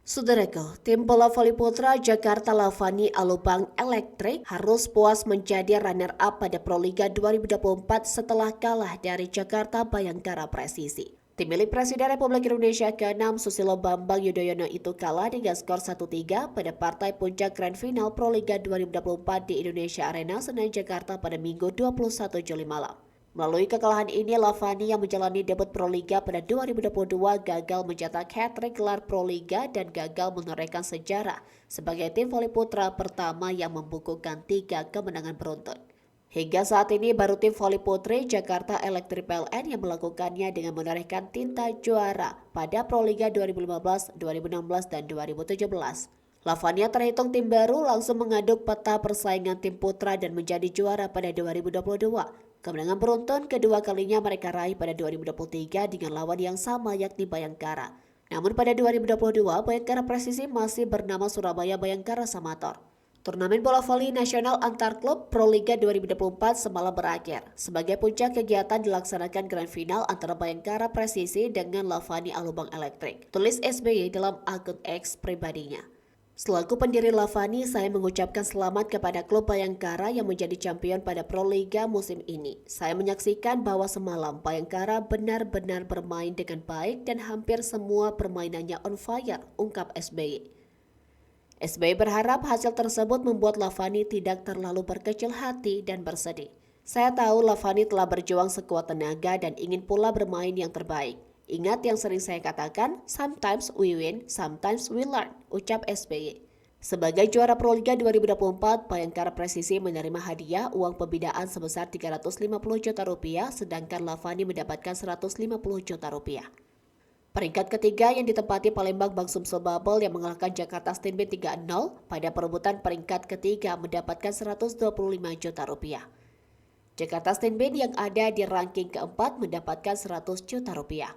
Saudaraku, tim bola voli putra Jakarta Lavani Alubang Electric harus puas menjadi runner-up pada Proliga 2024 setelah kalah dari Jakarta Bayangkara Presisi. Tim milik Presiden Republik Indonesia ke-6 Susilo Bambang Yudhoyono itu kalah dengan skor 1-3 pada partai puncak Grand Final Proliga 2024 di Indonesia Arena Senayan Jakarta pada Minggu 21 Juli malam. Melalui kekalahan ini, Lavani yang menjalani debut Proliga pada 2022 gagal mencetak hat-trick gelar Proliga dan gagal menorehkan sejarah sebagai tim voli putra pertama yang membukukan 3 kemenangan beruntun. Hingga saat ini baru tim voli putri Jakarta Electric PLN yang melakukannya dengan menorehkan tinta juara pada Proliga 2015, 2016, dan 2017. Lavani yang terhitung tim baru langsung mengaduk peta persaingan tim putra dan menjadi juara pada 2022. Kemenangan beruntun kedua kalinya mereka raih pada 2023 dengan lawan yang sama yakni Bayangkara. Namun pada 2022, Bayangkara Presisi masih bernama Surabaya Bayangkara Samator. Turnamen bola voli nasional antar klub Proliga 2024 semalam berakhir. Sebagai puncak kegiatan dilaksanakan grand final antara Bayangkara Presisi dengan Lavani Alubang Electric. Tulis SBY dalam akun X pribadinya. Selaku pendiri Lavani, saya mengucapkan selamat kepada klub Bayangkara yang menjadi champion pada Proliga musim ini. Saya menyaksikan bahwa semalam Bayangkara benar-benar bermain dengan baik dan hampir semua permainannya on fire, ungkap SBY. SBY berharap hasil tersebut membuat Lavani tidak terlalu berkecil hati dan bersedih. Saya tahu Lavani telah berjuang sekuat tenaga dan ingin pula bermain yang terbaik. Ingat yang sering saya katakan, sometimes we win, sometimes we learn, ucap SBY. Sebagai juara Proliga 2024, Bayangkara Presisi menerima hadiah uang pembinaan sebesar 350 juta rupiah, sedangkan Lavani mendapatkan 150 juta rupiah. Peringkat ketiga yang ditempati Palembang Bang Sumsel Bubble yang mengalahkan Jakarta Steenbeen 3-0 pada perebutan peringkat ketiga mendapatkan 125 juta rupiah. Jakarta Steenbeen yang ada di ranking keempat mendapatkan 100 juta rupiah.